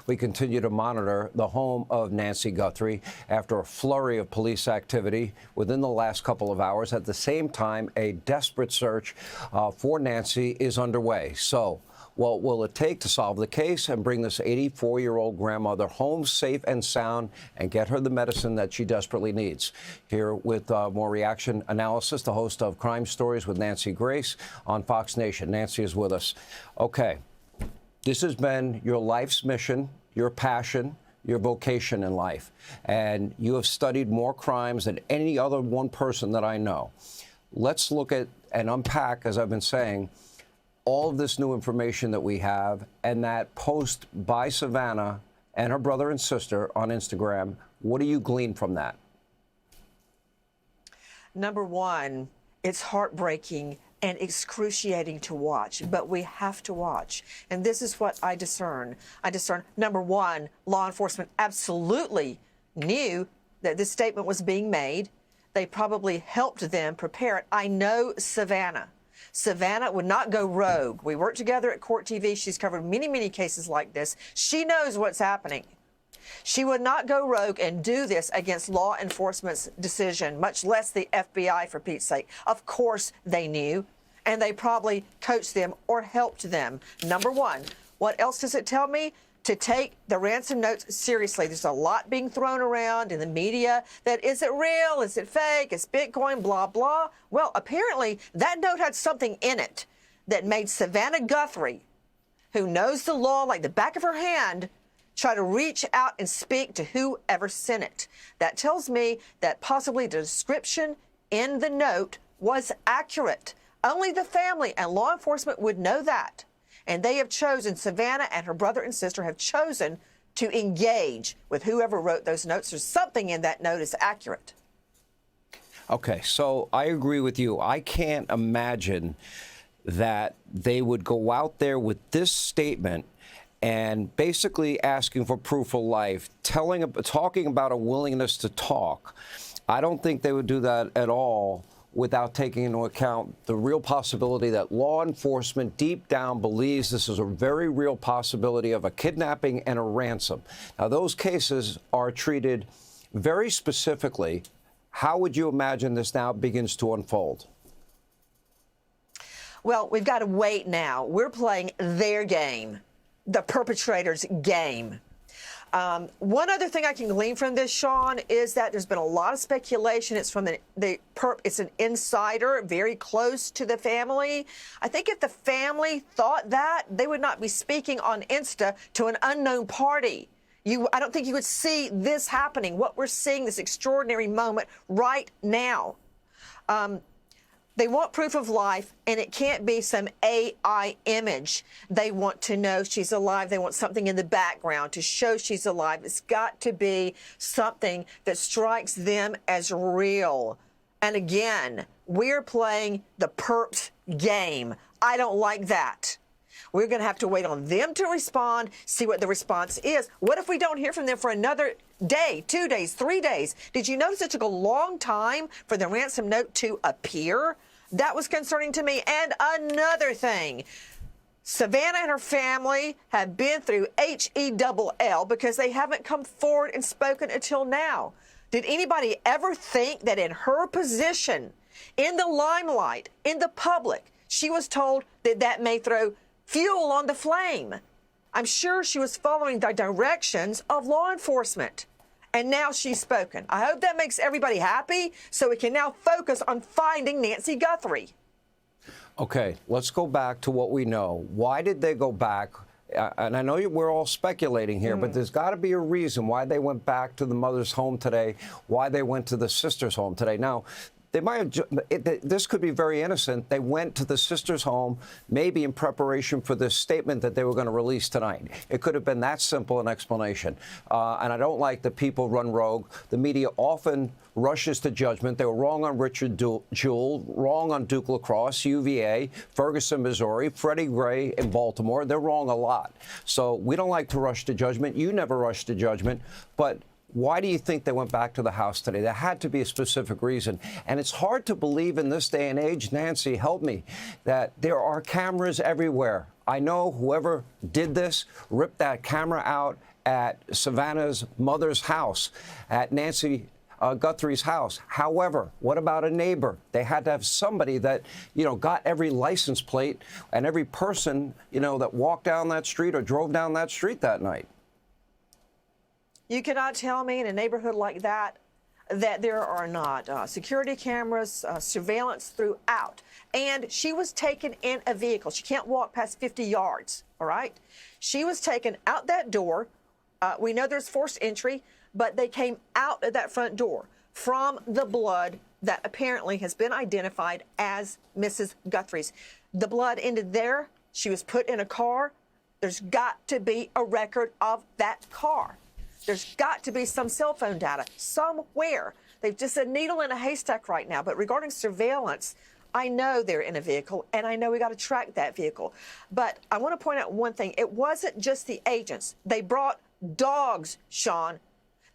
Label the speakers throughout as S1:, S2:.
S1: We continue to monitor the home of Nancy Guthrie after a flurry of police activity within the last couple of hours. At the same time, a desperate search for Nancy is underway. So, what will it take to solve the case and bring this 84-year-old grandmother home safe and sound and get her the medicine that she desperately needs? Here with more reaction analysis, the host of Crime Stories with Nancy Grace on Fox Nation. Nancy is with us. Okay, this has been your life's mission, your passion, your vocation in life, and you have studied more crimes than any other one person that I know. Let's look at and unpack, as I've been saying, all of this new information that we have, and that post by Savannah and her brother and sister on Instagram. What do you glean from that?
S2: Number one, it's heartbreaking and excruciating to watch, but we have to watch. And this is what I discern. Number one, law enforcement absolutely knew that this statement was being made. They probably helped them prepare it. I know Savannah. Savannah would not go rogue. We work together at Court TV. She's covered many, many cases like this. She knows what's happening. She would not go rogue and do this against law enforcement's decision, much less the FBI, for Pete's sake. Of course they knew, and they probably coached them or helped them. Number one. What else does it tell me? To take the ransom notes seriously. There's a lot being thrown around in the media that is it real, is it fake, is Bitcoin, blah, blah. Well, apparently that note had something in it that made Savannah Guthrie, who knows the law like the back of her hand, try to reach out and speak to whoever sent it. That tells me that possibly the description in the note was accurate. Only the family and law enforcement would know that. And they have chosen, Savannah and her brother and sister have chosen to engage with whoever wrote those notes. There's something in that note is accurate.
S1: Okay, so I agree with you. I can't imagine that they would go out there with this statement and basically asking for proof of life, talking about a willingness to talk. I don't think they would do that at all without taking into account the real possibility that law enforcement deep down believes this is a very real possibility of a kidnapping and a ransom. Now, those cases are treated very specifically. How would you imagine this now begins to unfold?
S2: Well, we've got to wait now. We're playing their game, the perpetrator's game. One other thing I can glean from this, Sean, is that there's been a lot of speculation. It's from it's an insider very close to the family. I think if the family thought that, they would not be speaking on Insta to an unknown party. I don't think you would see this happening, what we're seeing, this extraordinary moment right now. They want proof of life, and it can't be some AI image. They want to know she's alive. They want something in the background to show she's alive. It's got to be something that strikes them as real. And again, we're playing the perp's game. I don't like that. We're going to have to wait on them to respond, see what the response is. What if we don't hear from them for another day, 2 days, 3 days? Did you notice it took a long time for the ransom note to appear? That was concerning to me. And another thing, Savannah and her family have been through HELL because they haven't come forward and spoken until now. Did anybody ever think that in her position, in the limelight, in the public, she was told that that may throw fuel on the flame? I'm sure she was following the directions of law enforcement. And now she's spoken. I hope that makes everybody happy so we can now focus on finding Nancy Guthrie.
S1: Okay, let's go back to what we know. Why did they go back? And I know we're all speculating here, but there's got to be a reason why they went back to the mother's home today, why they went to the sister's home today. Now, they might have, this could be very innocent. They went to the sister's home, maybe in preparation for this statement that they were going to release tonight. It could have been that simple an explanation. And I don't like that people run rogue. The media often rushes to judgment. They were wrong on Richard Jewell, wrong on Duke Lacrosse, UVA, Ferguson, Missouri, Freddie Gray in Baltimore. They're wrong a lot. So we don't like to rush to judgment. You never rush to judgment. But why do you think they went back to the house today? There had to be a specific reason. And it's hard to believe in this day and age, Nancy, help me, that there are cameras everywhere. I know whoever did this ripped that camera out at Savannah's mother's house, at Nancy Guthrie's house. However, what about a neighbor? They had to have somebody that, got every license plate and every person, that walked down that street or drove down that street that night.
S2: You cannot tell me in a neighborhood like that there are not security cameras, surveillance throughout. And she was taken in a vehicle. She can't walk past 50 yards, all right? She was taken out that door. We know there's forced entry, but they came out of that front door from the blood that apparently has been identified as Mrs. Guthrie's. The blood ended there. She was put in a car. There's got to be a record of that car. There's got to be some cell phone data somewhere. They've just a needle in a haystack right now. But regarding surveillance, I know they're in a vehicle, and I know we got to track that vehicle. But I want to point out one thing. It wasn't just the agents. They brought dogs, Sean.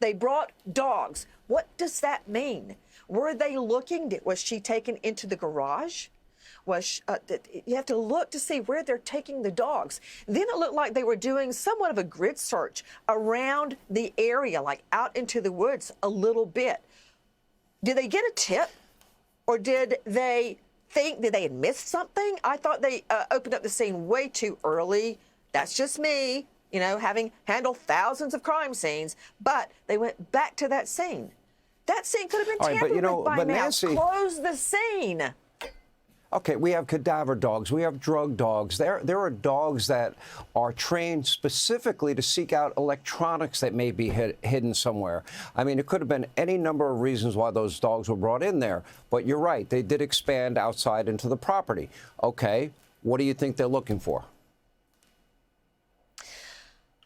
S2: They brought dogs. What does that mean? Were they looking? Was she taken into the garage? You have to look to see where they're taking the dogs. Then it looked like they were doing somewhat of a grid search around the area, like out into the woods a little bit. Did they get a tip? Or did they think that they had missed something? I thought they opened up the scene way too early. That's just me, having handled thousands of crime scenes. But they went back to that scene. That scene could have been tampered with by now.
S1: Nancy,
S2: close the scene.
S1: Okay, we have cadaver dogs. We have drug dogs. There are dogs that are trained specifically to seek out electronics that may be hidden somewhere. I mean, it could have been any number of reasons why those dogs were brought in there. But you're right, they did expand outside into the property. Okay, what do you think they're looking for?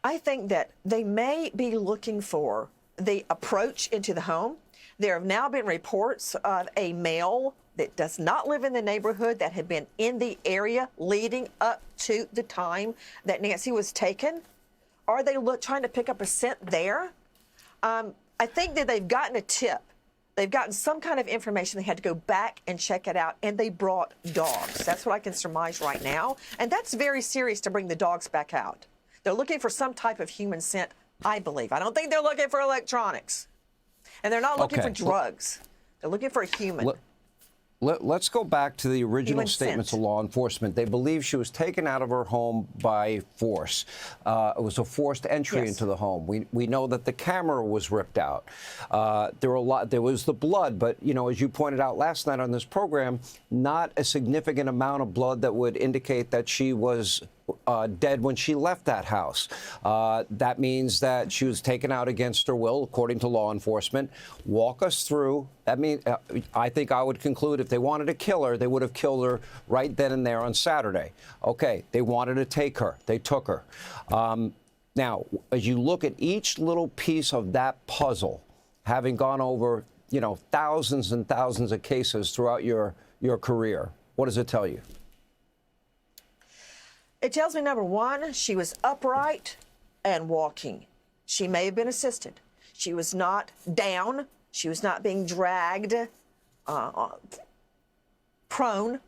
S2: I think that they may be looking for the approach into the home. There have now been reports of a male that does not live in the neighborhood that had been in the area leading up to the time that Nancy was taken. Are they trying to pick up a scent there? I think that they've gotten a tip. They've gotten some kind of information. They had to go back and check it out, and they brought dogs. That's what I can surmise right now. And that's very serious to bring the dogs back out. They're looking for some type of human scent, I believe. I don't think they're looking for electronics. And they're not looking for drugs. They're looking for a human.
S1: Let's go back to the original statements of law enforcement. They believe she was taken out of her home by force. It was a forced entry into the home. We know that the camera was ripped out. There was the blood, but as you pointed out last night on this program, not a significant amount of blood that would indicate that she was dead when she left that house. That means that she was taken out against her will, according to law enforcement. Walk us through. That means I think I would conclude if they wanted to kill her, they would have killed her right then and there on Saturday. Okay, they wanted to take her. They took her. Now, as you look at each little piece of that puzzle, having gone over, thousands and thousands of cases throughout your career, what does it tell you?
S2: It tells me, number one, she was upright and walking. She may have been assisted. She was not down. She was not being dragged prone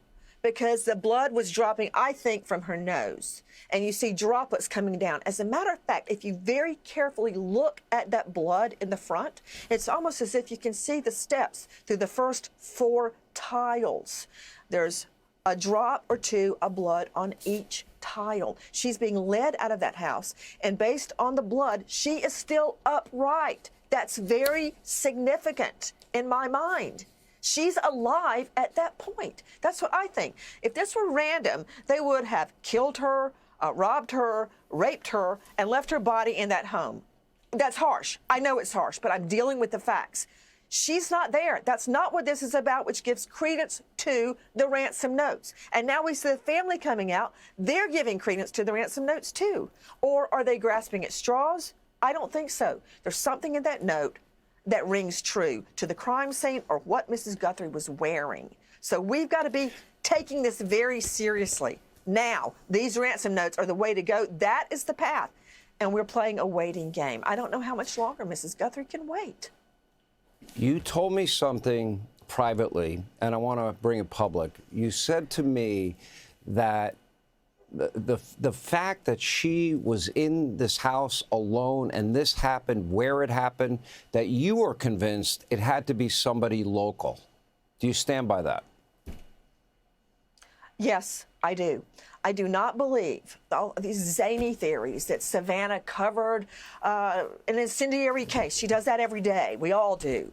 S2: because the blood was dropping, I think, from her nose. And you see droplets coming down. As a matter of fact, if you very carefully look at that blood in the front, it's almost as if you can see the steps through the first 4 tiles. There's a drop or two of blood on each tile. She's being led out of that house, and based on the blood, she is still upright. That's very significant in my mind. She's alive at that point. That's what I think. If this were random, they would have killed her, robbed her, raped her, and left her body in that home. That's harsh. I know it's harsh, but I'm dealing with the facts. She's not there. That's not what this is about, which gives credence to the ransom notes. And now we see the family coming out. They're giving credence to the ransom notes, too. Or are they grasping at straws? I don't think so. There's something in that note that rings true to the crime scene or what Mrs. Guthrie was wearing. So we've got to be taking this very seriously. Now, these ransom notes are the way to go. That is the path. And we're playing a waiting game. I don't know how much longer Mrs. Guthrie can wait.
S1: You told me something privately, and I want to bring it public. You said to me that the fact that she was in this house alone and this happened where it happened, that you were convinced it had to be somebody local. Do you stand by that?
S2: Yes, I do. I do not believe all these zany theories that Savannah covered an incendiary case. She does that every day. We all do.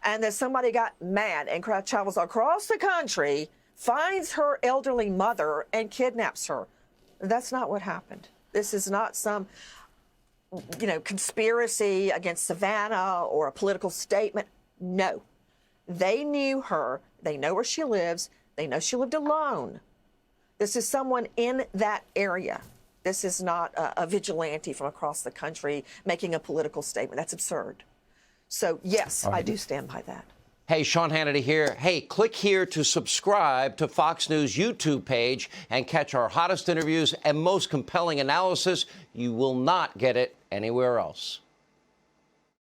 S2: And that somebody got mad and travels across the country, finds her elderly mother, and kidnaps her. That's not what happened. This is not some, conspiracy against Savannah or a political statement. No. They knew her. They know where she lives. They know she lived alone. This is someone in that area. This is not a vigilante from across the country making a political statement. That's absurd. So, yes, I do stand by that.
S1: Hey, Sean Hannity here. Hey, click here to subscribe to Fox News YouTube page and catch our hottest interviews and most compelling analysis. You will not get it anywhere else.